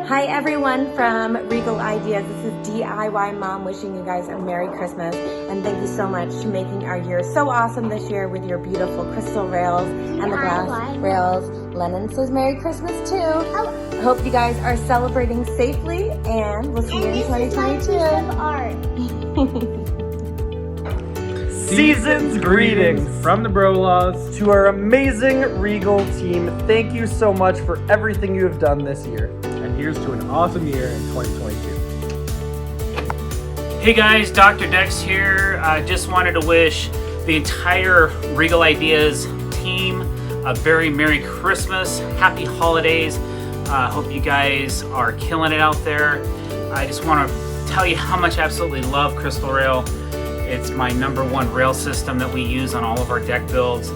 Hi everyone from Regal Ideas. This is DIY Mom wishing you guys a Merry Christmas, and thank you so much for making our year so awesome this year with your beautiful crystal rails and the glass rails. Lennon says Merry Christmas too. I hope you guys are celebrating safely, and we'll see you in 2022. Season's greetings from the Brolaws to our amazing Regal team. Thank you so much for everything you have done this year. And here's to an awesome year in 2022. Hey guys, Dr. Dex here. I just wanted to wish the entire Regal Ideas team a very Merry Christmas, Happy Holidays. Hope you guys are killing it out there. I just want to tell you how much I absolutely love Crystal Rail. It's my #1 rail system that we use on all of our deck builds.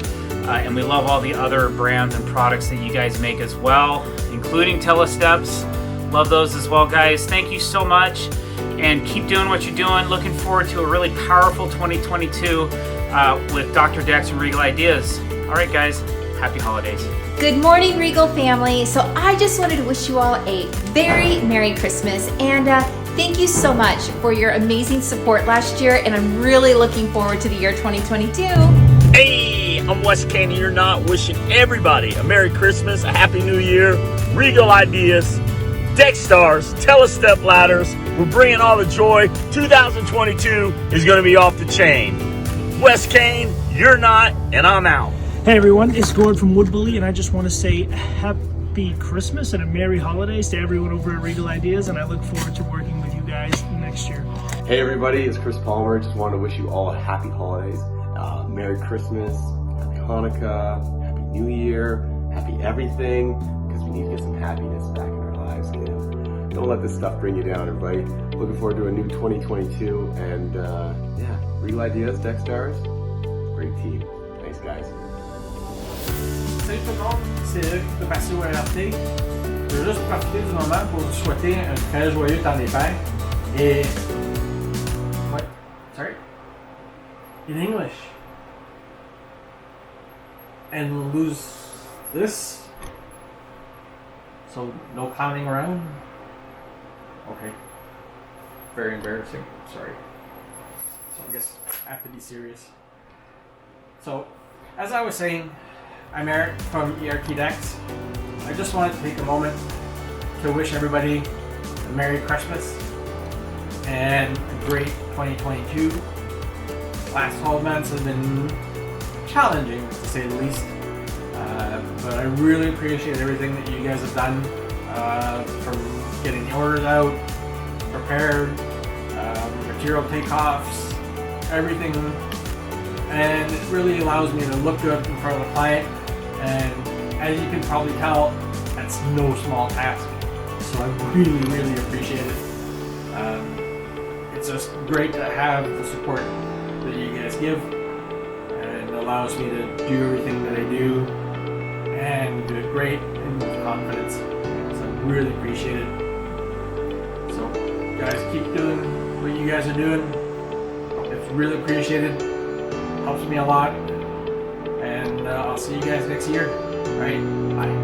And we love all the other brands and products that you guys make as well, including Telesteps. Love those as well, guys. Thank you so much, and keep doing what you're doing. Looking forward to a really powerful 2022 with Dr. Dex and Regal Ideas. All right, guys, happy holidays. Good morning, Regal family. So I just wanted to wish you all a very Merry Christmas, and thank you so much for your amazing support last year, and I'm really looking forward to the year 2022. Hey, I'm Wes Kane, you're not wishing everybody a Merry Christmas, a Happy New Year, Regal Ideas, Deck Stars, Telestep Ladders. We're bringing all the joy. 2022 is going to be off the chain. Wes Kane, you're not, and I'm out. Hey everyone, it's Gord from Woodbully, and I just want to say Happy Christmas and a Merry Holidays to everyone over at Regal Ideas, and I look forward to working with you guys next year. Hey everybody, it's Chris Palmer. Just wanted to wish you all a happy holidays, Merry Christmas, Happy Hanukkah, Happy New Year, Happy everything, because we need to get some happiness back in our lives, and don't let this stuff bring you down, everybody. Looking forward to a new 2022, and yeah, Regal Ideas, Deck Stars, great team. Thanks guys. Salut tout le monde, c'est Eric de passer au RRT. Je veux juste profiter du moment pour vous souhaiter un très joyeux temps des fêtes. Et... What? Sorry? In English. And lose this? So, no clowning around? Okay. Very embarrassing. Sorry. So I guess I have to be serious. So, as I was saying, I'm Eric from ERT Decks. I just wanted to take a moment to wish everybody a Merry Christmas and a great 2022. Last 12 months have been challenging, to say the least, but I really appreciate everything that you guys have done, from getting the orders out, prepared, material takeoffs, everything. And it really allows me to look good in front of the client, and as you can probably tell, that's no small task, so I really, really appreciate it. It's just great to have the support that you guys give, and it allows me to do everything that I do, and do it great and with confidence, so I really appreciate it. So guys, keep doing what you guys are doing. It's really appreciated. Helps me a lot, and I'll see you guys next year. All right, bye.